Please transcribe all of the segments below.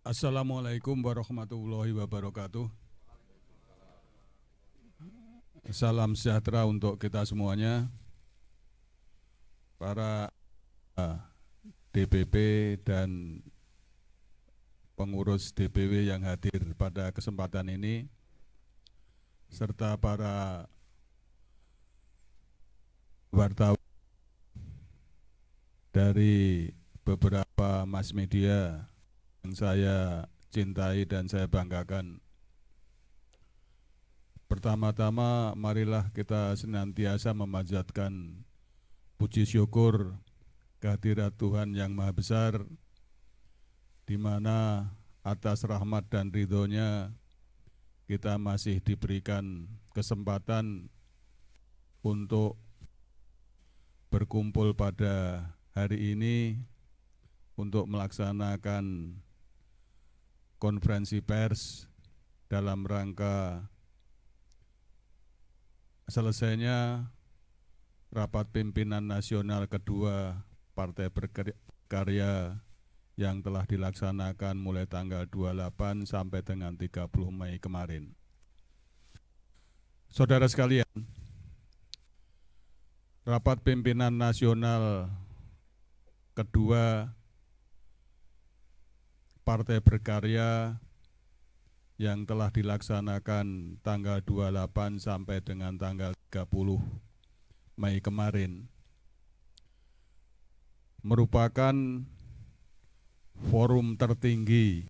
Assalamualaikum warahmatullahi wabarakatuh. Salam sejahtera untuk kita semuanya, para DPP dan pengurus DPW yang hadir pada kesempatan ini, serta para wartawan dari beberapa mass media yang saya cintai dan saya banggakan. Pertama-tama, marilah kita senantiasa memanjatkan puji syukur kehadirat Tuhan yang Maha Besar, di mana atas rahmat dan ridhonya kita masih diberikan kesempatan untuk berkumpul pada hari ini untuk melaksanakan konferensi pers dalam rangka selesainya rapat pimpinan nasional kedua Partai Berkarya yang telah dilaksanakan mulai tanggal 28 sampai dengan 30 Mei kemarin. Saudara sekalian, rapat pimpinan nasional kedua Partai Berkarya yang telah dilaksanakan tanggal 28 sampai dengan tanggal 30 Mei kemarin merupakan forum tertinggi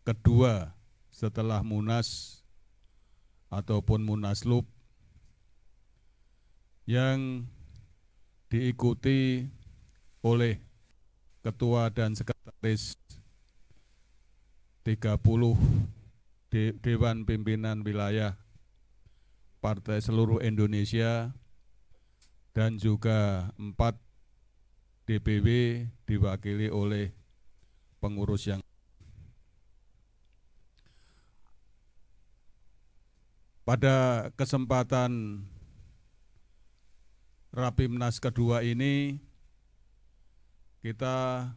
kedua setelah Munas ataupun Munaslup yang diikuti oleh ketua dan sekretaris 30 Dewan Pimpinan Wilayah Partai seluruh Indonesia dan juga 4 DPW diwakili oleh pengurus yang pada kesempatan Rapimnas kedua ini kita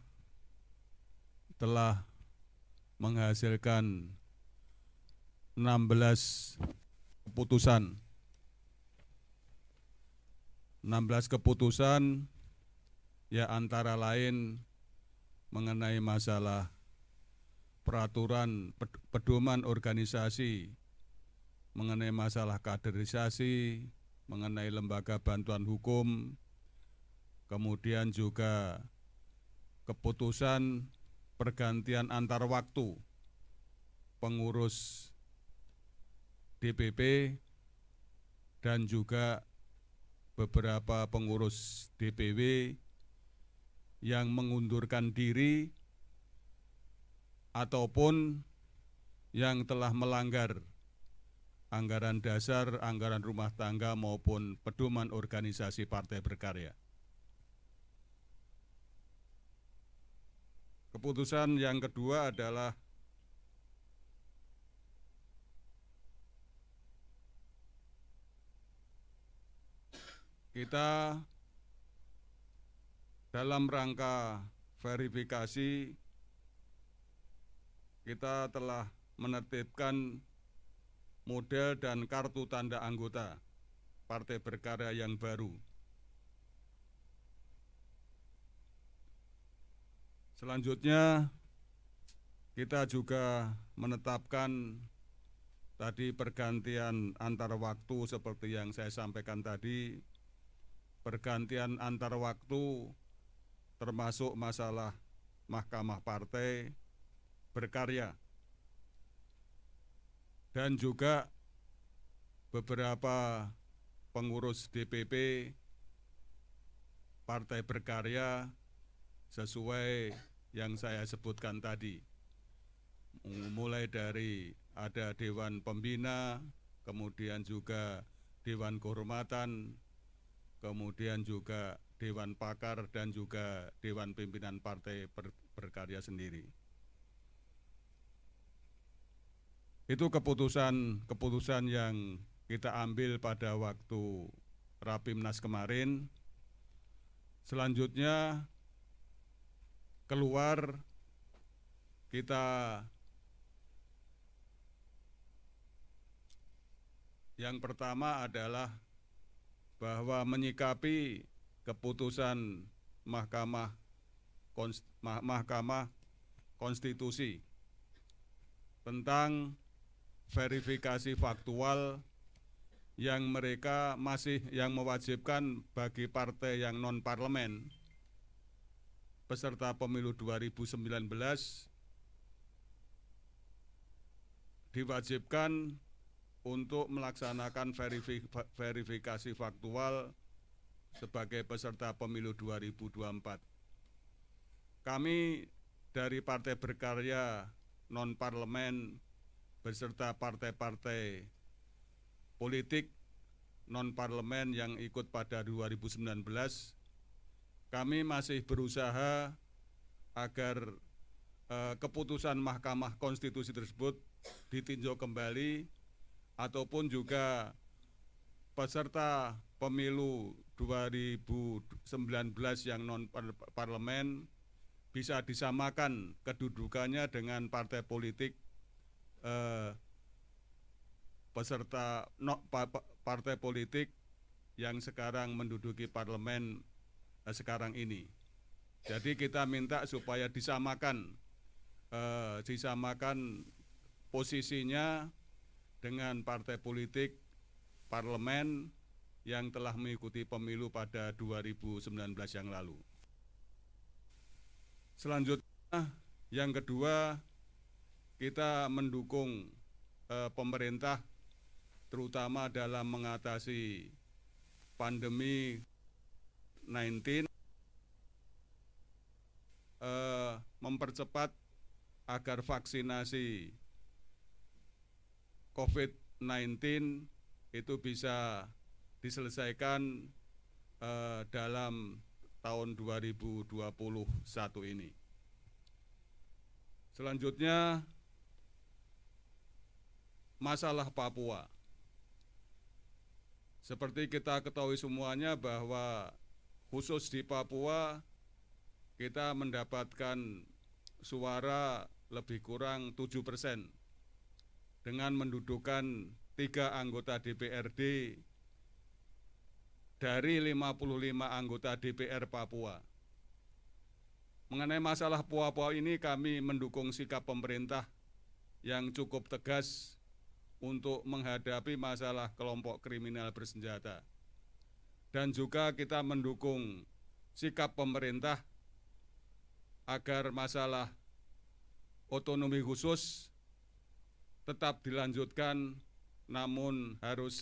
telah menghasilkan 16 keputusan. 16 keputusan ya antara lain mengenai masalah peraturan pedoman organisasi, mengenai masalah kaderisasi, mengenai lembaga bantuan hukum, kemudian juga keputusan pergantian antar waktu pengurus DPP dan juga beberapa pengurus DPW yang mengundurkan diri ataupun yang telah melanggar anggaran dasar, anggaran rumah tangga maupun pedoman organisasi Partai Berkarya. Keputusan yang kedua adalah kita dalam rangka verifikasi kita telah menertibkan model dan kartu tanda anggota Partai Berkarya yang baru. Selanjutnya, kita juga menetapkan tadi pergantian antar waktu seperti yang saya sampaikan tadi, pergantian antar waktu termasuk masalah Mahkamah Partai Berkarya dan juga beberapa pengurus DPP Partai Berkarya sesuai yang saya sebutkan tadi, mulai dari ada Dewan Pembina, kemudian juga Dewan Kehormatan, kemudian juga Dewan Pakar dan juga Dewan Pimpinan Partai Berkarya sendiri. Itu keputusan yang kita ambil pada waktu Rapimnas kemarin. Selanjutnya keluar kita yang pertama adalah bahwa menyikapi keputusan Mahkamah Konstitusi tentang verifikasi faktual yang mewajibkan bagi partai yang non parlemen peserta pemilu 2019 diwajibkan untuk melaksanakan verifikasi faktual sebagai peserta pemilu 2024. Kami dari Partai Berkarya non-parlemen beserta partai-partai politik non-parlemen yang ikut pada 2019, kami masih berusaha agar keputusan Mahkamah Konstitusi tersebut ditinjau kembali, ataupun juga peserta pemilu 2019 yang non-parlemen bisa disamakan kedudukannya dengan partai politik partai politik yang sekarang menduduki parlemen sekarang ini. Jadi kita minta supaya disamakan posisinya dengan partai politik parlemen yang telah mengikuti pemilu pada 2019 yang lalu. Selanjutnya, yang kedua, kita mendukung pemerintah terutama dalam mengatasi pandemi 19, mempercepat agar vaksinasi COVID-19 itu bisa diselesaikan dalam tahun 2021 ini. Selanjutnya, masalah Papua. Seperti kita ketahui semuanya bahwa khusus di Papua kita mendapatkan suara lebih kurang 7% dengan mendudukan 3 anggota DPRD dari 55 anggota DPR Papua. Mengenai masalah Papua ini, kami mendukung sikap pemerintah yang cukup tegas untuk menghadapi masalah kelompok kriminal bersenjata. Dan juga kita mendukung sikap pemerintah agar masalah otonomi khusus tetap dilanjutkan, namun harus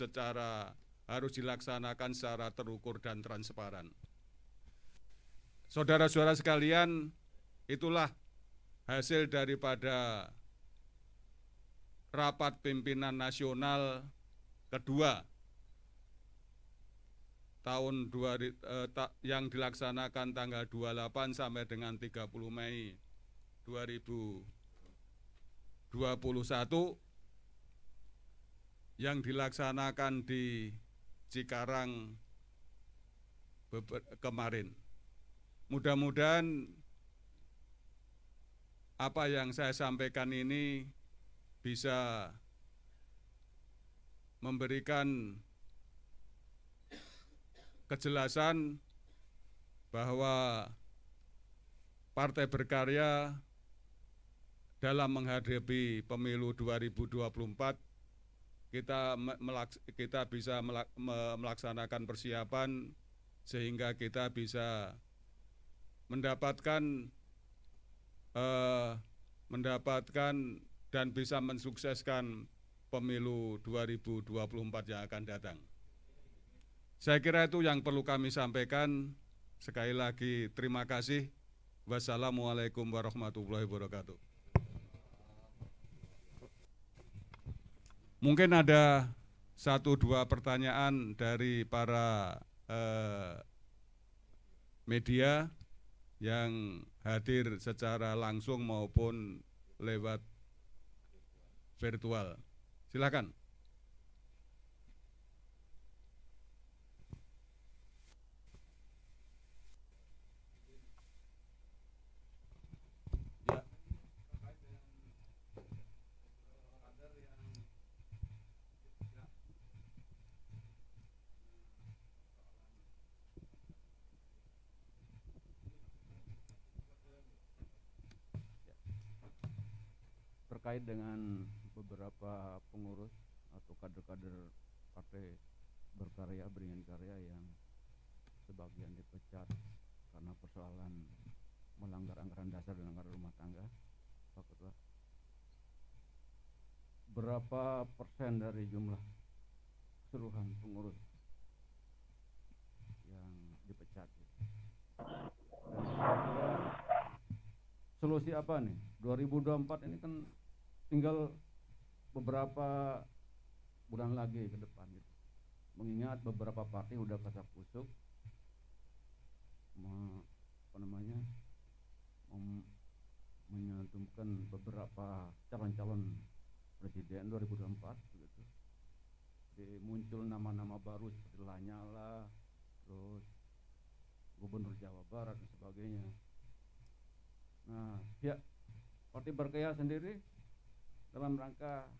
dilaksanakan secara terukur dan transparan. Saudara-saudara sekalian, itulah hasil daripada rapat pimpinan nasional kedua yang dilaksanakan tanggal 28 sampai dengan 30 Mei 2021 yang dilaksanakan di Cikarang kemarin. Mudah-mudahan apa yang saya sampaikan ini bisa memberikan kejelasan bahwa Partai Berkarya dalam menghadapi pemilu 2024 kita bisa melaksanakan persiapan sehingga kita bisa mendapatkan dan bisa mensukseskan pemilu 2024 yang akan datang. Saya kira itu yang perlu kami sampaikan. Sekali lagi terima kasih. Wassalamualaikum warahmatullahi wabarakatuh. Mungkin ada 1-2 pertanyaan dari para media yang hadir secara langsung maupun lewat virtual. Silakan. terkait dengan beberapa pengurus atau kader-kader partai berkarya, beringin karya yang sebagian dipecat karena persoalan melanggar anggaran dasar dan anggaran rumah tangga. Pak Ketua, berapa persen dari jumlah keseluruhan pengurus yang dipecat? Dan kira-kira solusi apa nih? 2024 ini kan tinggal beberapa bulan lagi ke depan gitu. Mengingat beberapa partai udah kasak kusuk menyantumkan beberapa calon-calon presiden 2024 begitu. Muncul nama-nama baru seperti Lanyala, terus Gubernur Jawa Barat dan sebagainya. Nah, ya Partai Berkarya sendiri dalam rangka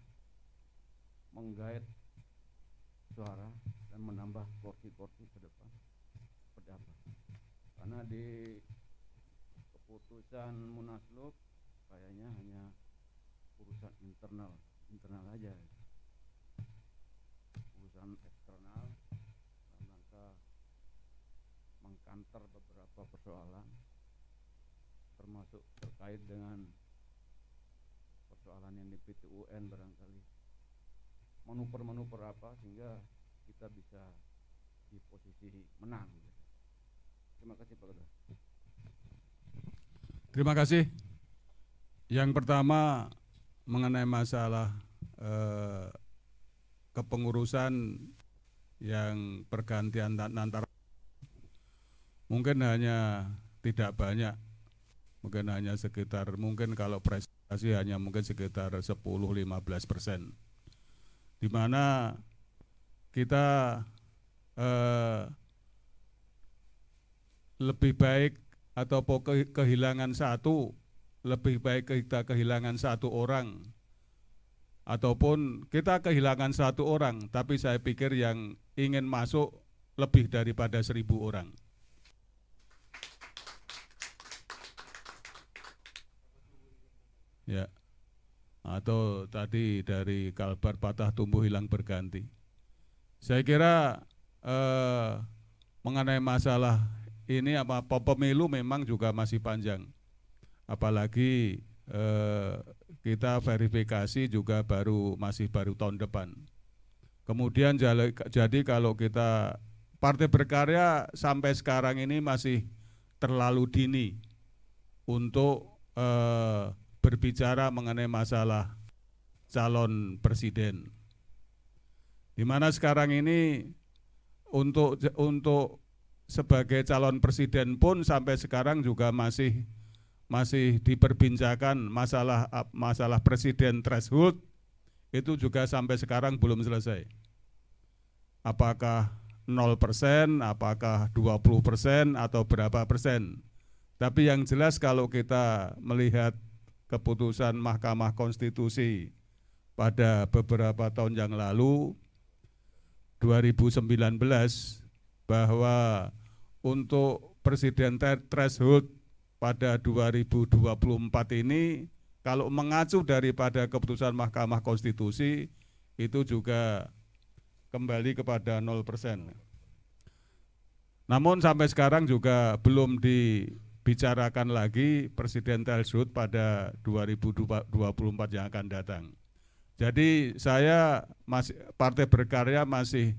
menggait suara dan menambah kursi-kursi ke depan seperti apa? Karena di keputusan Munaslup kayaknya hanya urusan internal aja, urusan eksternal dalam rangka mengkanter beberapa persoalan, termasuk terkait dengan persoalan yang di PT-UN barangkali manuver-manuver apa sehingga kita bisa di posisi menang. Terima kasih Pak Ketua. Terima kasih. Yang pertama mengenai masalah kepengurusan yang pergantian antara, mungkin hanya tidak banyak, mungkin hanya sekitar, mungkin kalau prestasi hanya mungkin sekitar 10-15%, di mana kita lebih baik atau kehilangan satu, lebih baik kita kehilangan satu orang ataupun kita kehilangan satu orang, tapi saya pikir yang ingin masuk lebih daripada 1.000 orang. Ya, atau tadi dari Kalbar patah tumbuh hilang berganti. Saya kira mengenai masalah ini pemilu memang juga masih panjang, apalagi kita verifikasi juga masih baru tahun depan. Kemudian jadi kalau kita Partai Berkarya sampai sekarang ini masih terlalu dini untuk berbicara mengenai masalah calon presiden. Di mana sekarang ini untuk sebagai calon presiden pun sampai sekarang juga masih diperbincangkan masalah presiden threshold, itu juga sampai sekarang belum selesai. Apakah 0%, apakah 20% atau berapa persen. Tapi yang jelas kalau kita melihat keputusan Mahkamah Konstitusi pada beberapa tahun yang lalu, 2019, bahwa untuk presiden threshold pada 2024 ini kalau mengacu daripada keputusan Mahkamah Konstitusi itu juga kembali kepada 0%. Namun sampai sekarang juga belum dibicarakan lagi presiden threshold pada 2024 yang akan datang. Jadi saya Partai Berkarya masih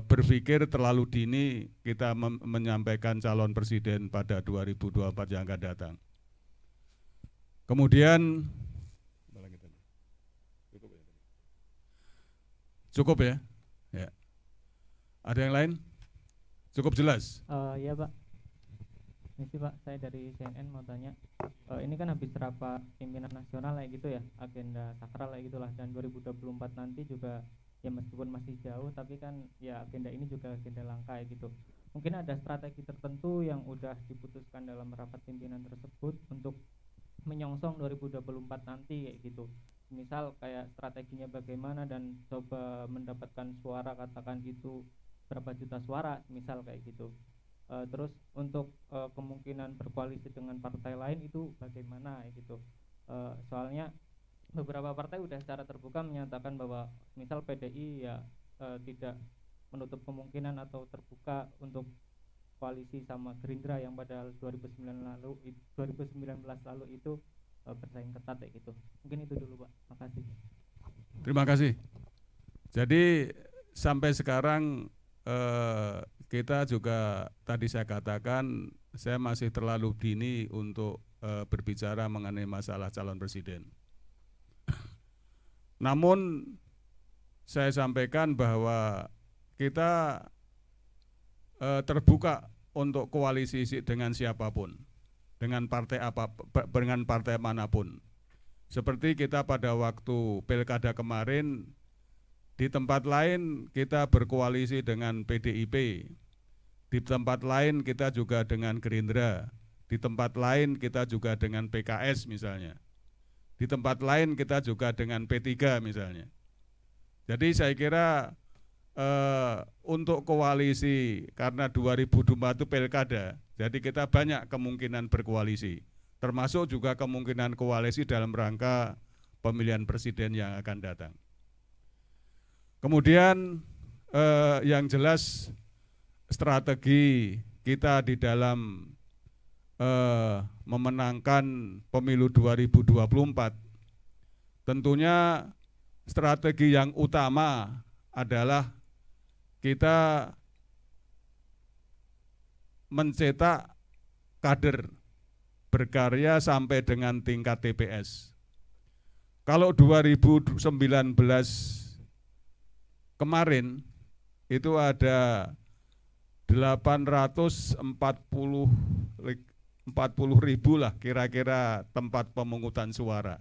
berpikir terlalu dini kita menyampaikan calon presiden pada 2024 yang akan datang. Kemudian cukup ya? Ya. Ada yang lain? Cukup jelas? Ya Pak. Ini sih Pak, saya dari CNN mau tanya. Ini kan habis rapat pimpinan nasional kayak gitu ya, agenda sakral kayak gitulah, dan 2024 nanti juga ya meskipun masih jauh tapi kan ya agenda ini juga agenda langka ya gitu. Mungkin ada strategi tertentu yang udah diputuskan dalam rapat pimpinan tersebut untuk menyongsong 2024 nanti kayak gitu. Misal kayak strateginya bagaimana dan coba mendapatkan suara, katakan gitu berapa juta suara misal kayak gitu. Terus untuk kemungkinan berkoalisi dengan partai lain itu bagaimana gitu. Soalnya beberapa partai udah secara terbuka menyatakan bahwa misal PDI ya tidak menutup kemungkinan atau terbuka untuk koalisi sama Gerindra yang pada 2019 lalu itu bersaing ketat kayak gitu. Mungkin itu dulu Pak. Makasih. Terima kasih. Jadi sampai sekarang kita juga tadi saya katakan saya masih terlalu dini untuk berbicara mengenai masalah calon presiden. Namun saya sampaikan bahwa kita terbuka untuk koalisi dengan siapapun, dengan partai manapun. Seperti kita pada waktu pilkada kemarin, di tempat lain kita berkoalisi dengan PDIP, di tempat lain kita juga dengan Gerindra, di tempat lain kita juga dengan PKS misalnya, di tempat lain kita juga dengan P3 misalnya. Jadi saya kira untuk koalisi, karena 2024 itu pilkada, jadi kita banyak kemungkinan berkoalisi, termasuk juga kemungkinan koalisi dalam rangka pemilihan presiden yang akan datang. Kemudian yang jelas strategi kita di dalam memenangkan pemilu 2024, tentunya strategi yang utama adalah kita mencetak kader berkarya sampai dengan tingkat TPS. Kalau 2019 kemarin itu ada 840.000 lah kira-kira tempat pemungutan suara.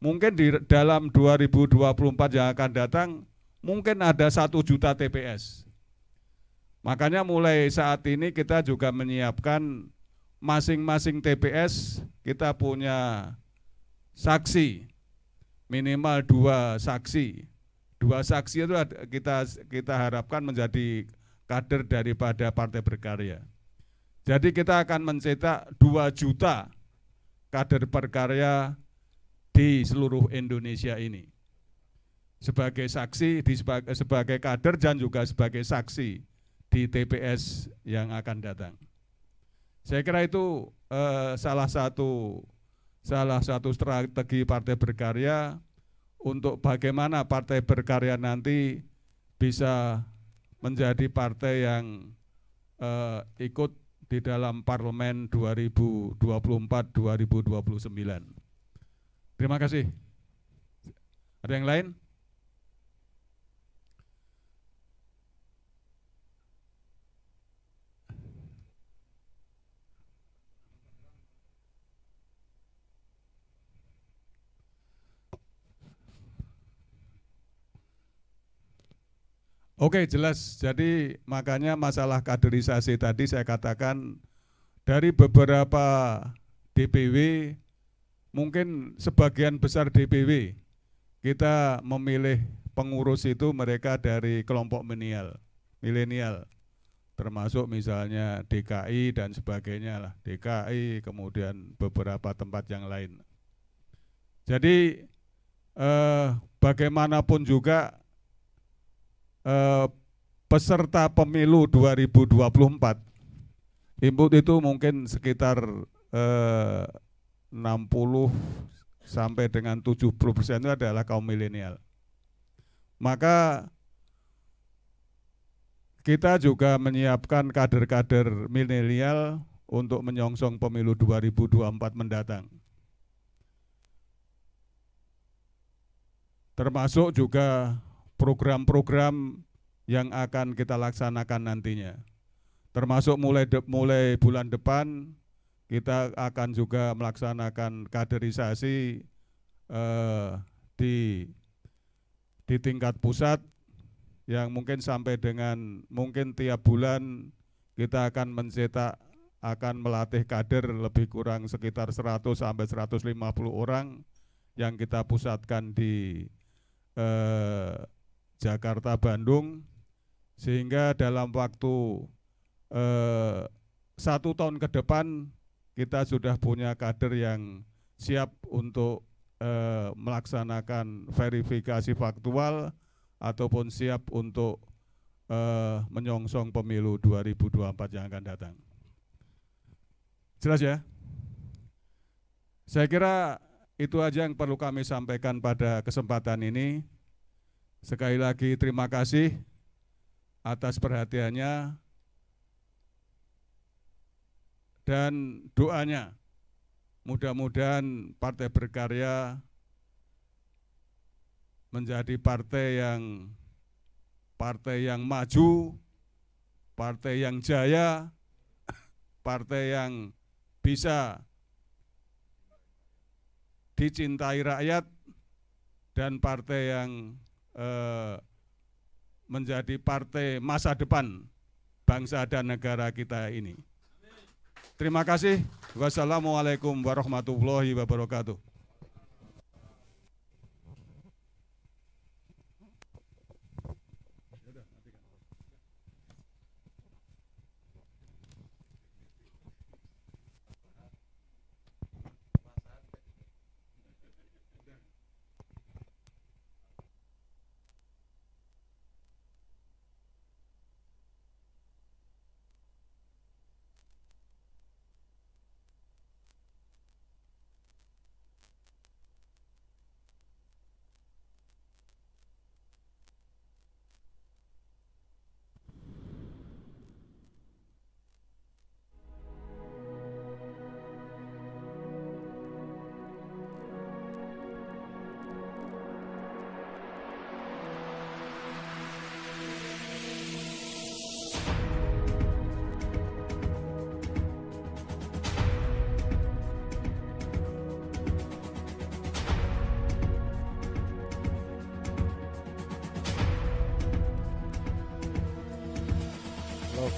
Mungkin di dalam 2024 yang akan datang mungkin ada 1 juta TPS. Makanya mulai saat ini kita juga menyiapkan masing-masing TPS kita punya saksi, minimal 2 saksi. 2 saksi itu kita harapkan menjadi kader daripada partai berkarya. Jadi kita akan mencetak 2 juta kader berkarya di seluruh Indonesia ini. Sebagai saksi, sebagai kader dan juga sebagai saksi di TPS yang akan datang. Saya kira itu salah satu strategi partai berkarya untuk bagaimana partai berkarya nanti bisa menjadi partai yang ikut di dalam parlemen 2024-2029. Terima kasih. Ada yang lain? Oke, jelas. Jadi makanya masalah kaderisasi tadi saya katakan dari beberapa DPW, mungkin sebagian besar DPW kita memilih pengurus itu mereka dari kelompok milenial, termasuk misalnya DKI dan sebagainya lah, DKI kemudian beberapa tempat yang lain. Jadi bagaimanapun juga peserta pemilu 2024 input itu mungkin sekitar 60 sampai dengan 70% itu adalah kaum milenial. Maka kita juga menyiapkan kader-kader milenial untuk menyongsong pemilu 2024 mendatang. Termasuk juga program-program yang akan kita laksanakan nantinya. Termasuk mulai bulan depan kita akan juga melaksanakan kaderisasi di tingkat pusat yang mungkin sampai dengan mungkin tiap bulan kita akan melatih kader lebih kurang sekitar 100 sampai 150 orang yang kita pusatkan di Jakarta, Bandung, sehingga dalam waktu 1 tahun ke depan kita sudah punya kader yang siap untuk melaksanakan verifikasi faktual ataupun siap untuk menyongsong pemilu 2024 yang akan datang. Jelas ya? Saya kira itu aja yang perlu kami sampaikan pada kesempatan ini. Sekali lagi terima kasih atas perhatiannya dan doanya. Mudah-mudahan Partai Berkarya menjadi partai yang maju, partai yang jaya, partai yang bisa dicintai rakyat, dan partai yang menjadi partai masa depan bangsa dan negara kita ini. Terima kasih. Wassalamualaikum warahmatullahi wabarakatuh. Halo.